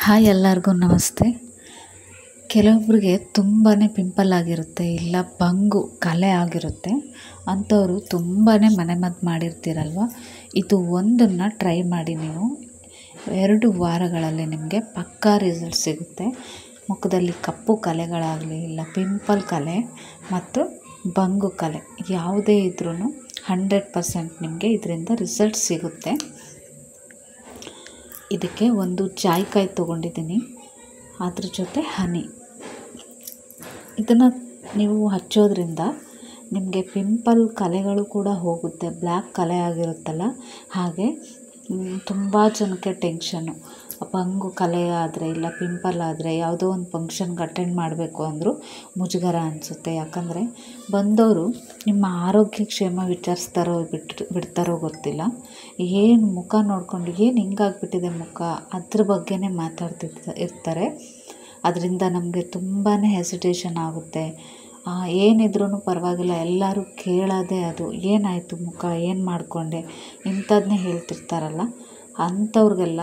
Hi ಎಲ್ಲರಿಗೂ ನಮಸ್ತೆ. ಕೆಲವೊಬ್ಬರಿಗೆ ತುಂಬಾ ಪಿಂಪಲ್ ಆಗಿರುತ್ತೆ, ಇಲ್ಲ ಬಂಗು ಕಲೆ ಆಗಿರುತ್ತೆ. ಅಂಥವರು ತುಂಬಾ ಮನೆಮದ್ದು ಮಾಡಿರ್ತೀರಲ್ವ. ಇದು ಒಂದನ್ನು ಟ್ರೈ ಮಾಡಿ ನೀವು. 2 ವಾರಗಳಲ್ಲಿ ನಿಮಗೆ ಪಕ್ಕಾ ರಿಸಲ್ಟ್ ಸಿಗುತ್ತೆ. ಮುಖದಲ್ಲಿ ಕಪ್ಪು ಕಲೆಗಳಾಗಲಿ, ಇಲ್ಲ ಪಿಂಪಲ್ ಕಲೆ ಮತ್ತು ಬಂಗು ಕಲೆ ಯಾವುದೇ ಇದ್ರೂ 100% ನಿಮಗೆ ಇದರಿಂದ ರಿಸಲ್ಟ್ ಸಿಗುತ್ತೆ. ಇದಕ್ಕೆ ಒಂದು ಜಾಯಿಕಾಯಿ ತೊಗೊಂಡಿದ್ದೀನಿ, ಅದ್ರ ಜೊತೆ ಹನಿ. ಇದನ್ನು ನೀವು ಹಚ್ಚೋದ್ರಿಂದ ನಿಮಗೆ ಪಿಂಪಲ್ ಕಲೆಗಳು ಕೂಡ ಹೋಗುತ್ತೆ. ಬ್ಲ್ಯಾಕ್ ಕಲೆ ಆಗಿರುತ್ತಲ್ಲ, ಹಾಗೆ ತುಂಬ ಜನಕ್ಕೆ ಟೆನ್ಷನ್ನು. ಬಂಗು ಕಲೆ ಆದರೆ, ಇಲ್ಲ ಪಿಂಪಲ್ ಆದರೆ, ಯಾವುದೋ ಒಂದು ಫಂಕ್ಷನ್ಗೆ ಅಟೆಂಡ್ ಮಾಡಬೇಕು ಅಂದರೂ ಮುಜುಗರ ಅನಿಸುತ್ತೆ. ಯಾಕಂದರೆ ಬಂದವರು ನಿಮ್ಮ ಆರೋಗ್ಯ ಕ್ಷೇಮ ವಿಚಾರಿಸ್ತಾರೋ ಬಿಡ್ತಾರೋ ಗೊತ್ತಿಲ್ಲ. ಏನು ಮುಖ ನೋಡ್ಕೊಂಡು ಏನು ಹಿಂಗಾಗ್ಬಿಟ್ಟಿದೆ ಮುಖ, ಅದ್ರ ಬಗ್ಗೆನೇ ಇರ್ತಾರೆ. ಅದರಿಂದ ನಮಗೆ ತುಂಬಾ ಹೆಸಿಟೇಷನ್ ಆಗುತ್ತೆ. ಏನಿದ್ರೂ ಪರವಾಗಿಲ್ಲ, ಎಲ್ಲರೂ ಕೇಳೋದೇ ಅದು, ಏನಾಯಿತು ಮುಖ, ಏನು ಮಾಡಿಕೊಂಡೆ, ಇಂಥದ್ದನ್ನೇ ಹೇಳ್ತಿರ್ತಾರಲ್ಲ. ಅಂಥವ್ರಿಗೆಲ್ಲ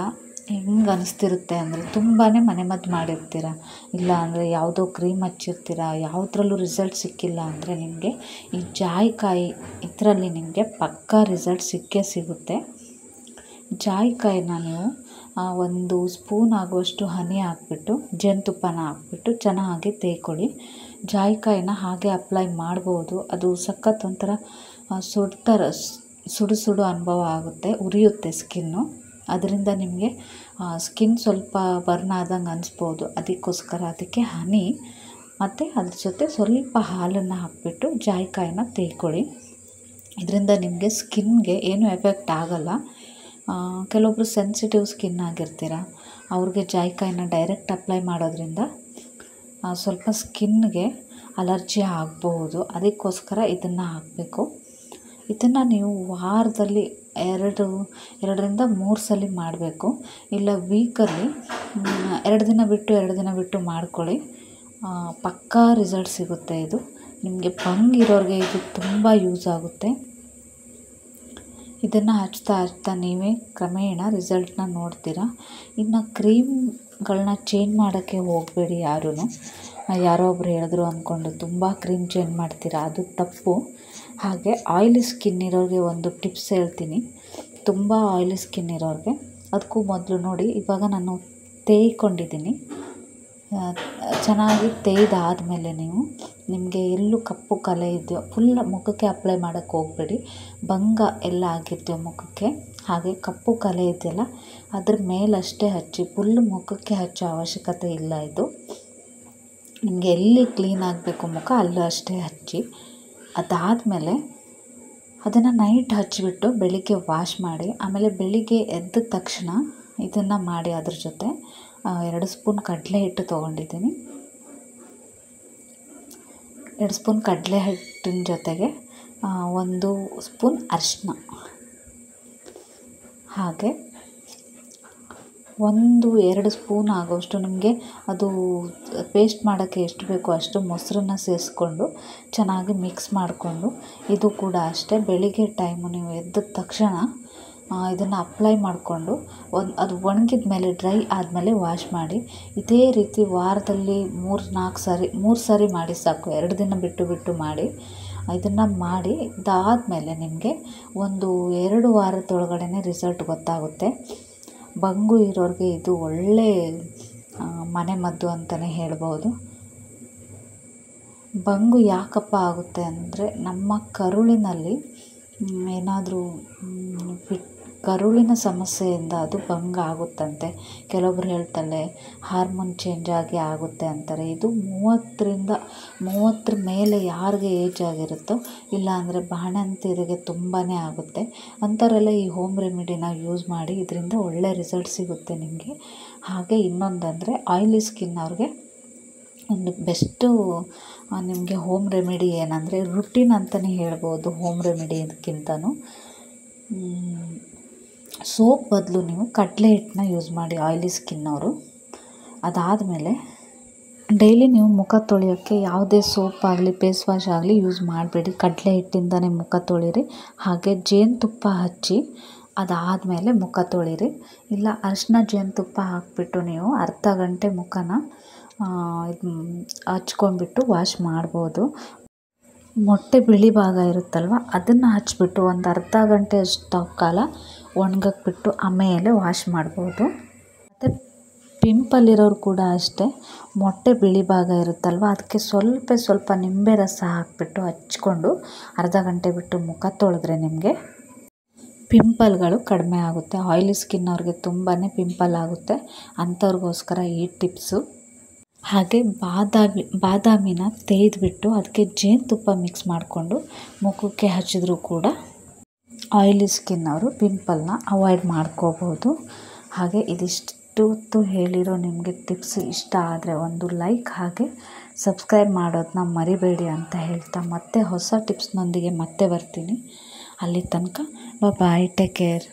ಹೆಂಗೆ ಅನಿಸ್ತಿರುತ್ತೆ ಅಂದರೆ, ತುಂಬಾ ಮನೆಮದ್ದು ಮಾಡಿರ್ತೀರ, ಇಲ್ಲ ಅಂದರೆ ಯಾವುದೋ ಕ್ರೀಮ್ ಹಚ್ಚಿರ್ತೀರ, ಯಾವುದ್ರಲ್ಲೂ ರಿಸಲ್ಟ್ ಸಿಕ್ಕಿಲ್ಲ ಅಂದರೆ ನಿಮಗೆ ಈ ಜಾಯಿಕಾಯಿ ಇದರಲ್ಲಿ ನಿಮಗೆ ಪಕ್ಕಾ ರಿಸಲ್ಟ್ ಸಿಕ್ಕೇ ಸಿಗುತ್ತೆ. ಜಾಯಿಕಾಯಿನ ನೀವು 1 ಸ್ಪೂನ್ ಆಗುವಷ್ಟು ಹನಿ ಹಾಕ್ಬಿಟ್ಟು, ಜೇನುತುಪ್ಪನ ಹಾಕ್ಬಿಟ್ಟು ಚೆನ್ನಾಗಿ ತೇಯ್ಕೊಳ್ಳಿ. ಜಾಯಿಕಾಯಿನ ಹಾಗೆ ಅಪ್ಲೈ ಮಾಡ್ಬೋದು. ಅದು ಸಖತ್ ಒಂಥರ ಸುಡು ಅನುಭವ ಆಗುತ್ತೆ, ಉರಿಯುತ್ತೆ ಸ್ಕಿನ್ನು. ಅದರಿಂದ ನಿಮಗೆ ಸ್ಕಿನ್ ಸ್ವಲ್ಪ ಬರ್ನ್ ಆದಂಗೆ ಅನಿಸ್ಬೋದು. ಅದಕ್ಕೆ ಹನಿ ಮತ್ತು ಅದ್ರ ಜೊತೆ ಸ್ವಲ್ಪ ಹಾಲನ್ನು ಹಾಕಿಬಿಟ್ಟು ಜಾಯಿಕಾಯಿನ ತೇಯ್ಕೊಳ್ಳಿ. ಇದರಿಂದ ನಿಮಗೆ ಸ್ಕಿನ್ಗೆ ಏನೂ ಎಫೆಕ್ಟ್ ಆಗೋಲ್ಲ. ಕೆಲವೊಬ್ಬರು ಸೆನ್ಸಿಟಿವ್ ಸ್ಕಿನ್ ಆಗಿರ್ತೀರ, ಅವ್ರಿಗೆ ಜಾಯಿಕಾಯಿನ ಡೈರೆಕ್ಟ್ ಅಪ್ಲೈ ಮಾಡೋದ್ರಿಂದ ಸ್ವಲ್ಪ ಸ್ಕಿನ್ಗೆ ಅಲರ್ಜಿ ಆಗಬಹುದು. ಅದಕ್ಕೋಸ್ಕರ ಇದನ್ನು ಹಾಕಬೇಕು. ಇದನ್ನು ನೀವು ವಾರದಲ್ಲಿ 2ರಿಂದ 3 ಸಲ ಮಾಡಬೇಕು. ಇಲ್ಲ ವೀಕಲ್ಲಿ 2 ದಿನ ಬಿಟ್ಟು ಮಾಡ್ಕೊಳ್ಳಿ. ಪಕ್ಕಾ ರಿಸಲ್ಟ್ ಸಿಗುತ್ತೆ. ಇದು ನಿಮಗೆ ಬಂಗಿರೋರಿಗೆ ಇದು ತುಂಬ ಯೂಸ್ ಆಗುತ್ತೆ. ಇದನ್ನು ಹಚ್ತಾ ನೀವೇ ಕ್ರಮೇಣ ರಿಸಲ್ಟ್ನ ನೋಡ್ತೀರಾ. ಇನ್ನು ಕ್ರೀಮ್ಗಳನ್ನ ಚೇಂಜ್ ಮಾಡೋಕ್ಕೆ ಹೋಗಬೇಡಿ ಯಾರೂ. ಯಾರೋ ಒಬ್ರು ಹೇಳಿದ್ರು ಅಂದ್ಕೊಂಡು ತುಂಬ ಕ್ರೀಮ್ ಚೇಂಜ್ ಮಾಡ್ತೀರಾ, ಅದು ತಪ್ಪು. ಹಾಗೆ ಆಯಿಲಿ ಸ್ಕಿನ್ ಇರೋರಿಗೆ ಒಂದು ಟಿಪ್ಸ್ ಹೇಳ್ತೀನಿ. ತುಂಬ ಆಯಿಲಿ ಸ್ಕಿನ್ ಇರೋರಿಗೆ, ಅದಕ್ಕೂ ಮೊದಲು ನೋಡಿ, ಇವಾಗ ನಾನು ತೇಯ್ಕೊಂಡಿದ್ದೀನಿ. ಚೆನ್ನಾಗಿ ತೇಯ್ದಾದಮೇಲೆ ನಿಮಗೆ ಎಲ್ಲೂ ಕಪ್ಪು ಕಲೆ ಇದೆಯೋ ಫುಲ್ ಮುಖಕ್ಕೆ ಅಪ್ಲೈ ಮಾಡೋಕ್ಕೆ ಹೋಗಬೇಡಿ. ಬಂಗ ಎಲ್ಲ ಆಗಿದೆಯೋ ಮುಖಕ್ಕೆ, ಹಾಗೆ ಕಪ್ಪು ಕಲೆ ಇದೆಯಲ್ಲ ಅದ್ರ ಮೇಲಷ್ಟೇ ಹಚ್ಚಿ, ಫುಲ್ ಮುಖಕ್ಕೆ ಹಚ್ಚೋ ಅವಶ್ಯಕತೆ ಇಲ್ಲ. ಇದು ನಿಮಗೆ ಎಲ್ಲಿ ಕ್ಲೀನ್ ಆಗಬೇಕು ಮುಖ ಅಲ್ಲೂ ಅಷ್ಟೇ ಹಚ್ಚಿ. ಅದಾದಮೇಲೆ ಅದನ್ನು ನೈಟ್ ಹಚ್ಚಿಬಿಟ್ಟು ಬೆಳಿಗ್ಗೆ ವಾಶ್ ಮಾಡಿ, ಆಮೇಲೆ ಬೆಳಿಗ್ಗೆ ಎದ್ದ ತಕ್ಷಣ ಇದನ್ನು ಮಾಡಿ. ಅದ್ರ ಜೊತೆ 2 ಸ್ಪೂನ್ ಕಡಲೆ ಹಿಟ್ಟು ತೊಗೊಂಡಿದ್ದೀನಿ. 2 ಸ್ಪೂನ್ ಕಡಲೆ ಹಿಟ್ಟಿನ ಜೊತೆಗೆ 1 ಸ್ಪೂನ್ ಅರಿಶಿನ, ಹಾಗೆ 1-2 ಸ್ಪೂನ್ ಆಗೋಷ್ಟು ನಿಮಗೆ ಅದು ಪೇಸ್ಟ್ ಮಾಡೋಕ್ಕೆ ಎಷ್ಟು ಬೇಕೋ ಅಷ್ಟು ಮೊಸರನ್ನ ಸೇರಿಸ್ಕೊಂಡು ಚೆನ್ನಾಗಿ ಮಿಕ್ಸ್ ಮಾಡಿಕೊಂಡು, ಇದು ಕೂಡ ಅಷ್ಟೇ ಬೆಳಿಗ್ಗೆ ಟೈಮು ನೀವು ಎದ್ದ ತಕ್ಷಣ ಇದನ್ನು ಅಪ್ಲೈ ಮಾಡಿಕೊಂಡು ಅದು ಒಣಗಿದ ಮೇಲೆ, ಡ್ರೈ ಆದಮೇಲೆ ವಾಶ್ ಮಾಡಿ. ಇದೇ ರೀತಿ ವಾರದಲ್ಲಿ 3 ಸಾರಿ ಮಾಡಿ ಸಾಕು. 2 ದಿನ ಬಿಟ್ಟು ಮಾಡಿ. ಇದನ್ನು ಮಾಡಿ ಇದಾದಮೇಲೆ ನಿಮಗೆ 1-2 ವಾರದೊಳಗಡೆ ರಿಸಲ್ಟ್ ಗೊತ್ತಾಗುತ್ತೆ. ಬಂಗು ಇರೋರಿಗೆ ಇದು ಒಳ್ಳೆ ಮನೆಮದ್ದು ಅಂತಲೇ ಹೇಳ್ಬೋದು. ಬಂಗು ಯಾಕಪ್ಪ ಆಗುತ್ತೆ ಅಂದರೆ, ನಮ್ಮ ಕರುಳಿನಲ್ಲಿ ಏನಾದರೂ ಕರುಳಿನ ಸಮಸ್ಯೆಯಿಂದ ಅದು ಭಂಗ ಆಗುತ್ತಂತೆ. ಕೆಲವೊಬ್ರು ಹೇಳ್ತಾರೆ ಹಾರ್ಮೋನ್ ಚೇಂಜ್ ಆಗಿ ಆಗುತ್ತೆ ಅಂತಾರೆ. ಇದು 30 ಮೇಲೆ ಯಾರಿಗೆ ಏಜ್ ಆಗಿರುತ್ತೋ, ಇಲ್ಲ ಅಂದರೆ ಬಾಣಂತಿಯರಿಗೆ ತುಂಬಾ ಆಗುತ್ತೆ ಅಂಥವರೆಲ್ಲ ಈ ಹೋಮ್ ರೆಮಿಡಿನ ಯೂಸ್ ಮಾಡಿ. ಇದರಿಂದ ಒಳ್ಳೆ ರಿಸಲ್ಟ್ ಸಿಗುತ್ತೆ ನಿಮಗೆ. ಹಾಗೆ ಇನ್ನೊಂದಂದರೆ, ಆಯಿಲಿ ಸ್ಕಿನ್ ಅವ್ರಿಗೆ ಒಂದು ಬೆಸ್ಟು ನಿಮಗೆ ಹೋಮ್ ರೆಮಿಡಿ ಏನಂದರೆ, ರುಟೀನ್ ಅಂತಲೇ ಹೇಳ್ಬೋದು. ಹೋಮ್ ರೆಮಿಡಿ ಇದಕ್ಕಿಂತನೂ ಸೋಪ್ ಬದಲು ನೀವು ಕಡಲೆ ಹಿಟ್ಟನ್ನ ಯೂಸ್ ಮಾಡಿ, ಆಯಿಲಿ ಸ್ಕಿನ್ನವರು. ಅದಾದಮೇಲೆ ಡೈಲಿ ನೀವು ಮುಖ ತೊಳೆಯೋಕ್ಕೆ ಯಾವುದೇ ಸೋಪ್ ಆಗಲಿ ಫೇಸ್ ವಾಶ್ ಆಗಲಿ ಯೂಸ್ ಮಾಡಬೇಡಿ. ಕಡಲೆ ಹಿಟ್ಟಿಂದನೇ ಮುಖ ತೊಳೀರಿ. ಹಾಗೆ ಜೇನುತುಪ್ಪ ಹಚ್ಚಿ ಅದಾದಮೇಲೆ ಮುಖ ತೊಳಿರಿ. ಇಲ್ಲ ಅರಿಶಿನ ಜೇನುತುಪ್ಪ ಹಾಕಿಬಿಟ್ಟು ನೀವು ಅರ್ಧ ಗಂಟೆ ಮುಖನ ಹಚ್ಕೊಂಡ್ಬಿಟ್ಟು ವಾಶ್ ಮಾಡ್ಬೋದು. ಮೊಟ್ಟೆ ಬಿಳಿ ಭಾಗ ಇರುತ್ತಲ್ವ ಅದನ್ನು ಹಚ್ಬಿಟ್ಟು ಒಂದು ಅರ್ಧ ಗಂಟೆ ಅಷ್ಟು ಕಾಲ ಒಣಗಕ್ಬಿಟ್ಟು ಆಮೇಲೆ ವಾಶ್ ಮಾಡ್ಬೋದು. ಮತ್ತು ಪಿಂಪಲ್ ಇರೋರು ಕೂಡ ಅಷ್ಟೇ, ಮೊಟ್ಟೆ ಬಿಳಿ ಭಾಗ ಇರುತ್ತಲ್ವ ಅದಕ್ಕೆ ಸ್ವಲ್ಪ ನಿಂಬೆ ರಸ ಹಾಕಿಬಿಟ್ಟು ಹಚ್ಕೊಂಡು ಅರ್ಧ ಗಂಟೆ ಬಿಟ್ಟು ಮುಖ ತೊಳೆದ್ರೆ ನಿಮಗೆ ಪಿಂಪಲ್ಗಳು ಕಡಿಮೆ ಆಗುತ್ತೆ. ಆಯಿಲಿ ಸ್ಕಿನ್ ಅವ್ರಿಗೆ ತುಂಬಾ ಪಿಂಪಲ್ ಆಗುತ್ತೆ, ಅಂಥವ್ರಿಗೋಸ್ಕರ ಈ ಟಿಪ್ಸು. ಹಾಗೆ ಬಾದಾಮಿನ ತೆಗೆದುಬಿಟ್ಟು ಅದಕ್ಕೆ ಜೇನುತುಪ್ಪ ಮಿಕ್ಸ್ ಮಾಡಿಕೊಂಡು ಮುಖಕ್ಕೆ ಹಚ್ಚಿದ್ರೂ ಕೂಡ ಆಯಿಲಿ ಸ್ಕಿನ್ ಅವರು ಪಿಂಪಲ್ನ ಅವಾಯ್ಡ್ ಮಾಡ್ಕೋಬೋದು. ಹಾಗೆ ಇದಿಷ್ಟು ಹೇಳಿರೋ ನಿಮಗೆ ಟಿಪ್ಸ್ ಇಷ್ಟ ಆದರೆ ಒಂದು ಲೈಕ್ ಹಾಗೆ ಸಬ್ಸ್ಕ್ರೈಬ್ ಮಾಡೋದನ್ನ ಮರಿಬೇಡಿ ಅಂತ ಹೇಳ್ತಾ ಮತ್ತೆ ಹೊಸ ಟಿಪ್ಸ್ನೊಂದಿಗೆ ಮತ್ತೆ ಬರ್ತೀನಿ. ಅಲ್ಲಿ ತನಕ ಬಾಯ್, ಟೇಕ್ ಕೇರ್.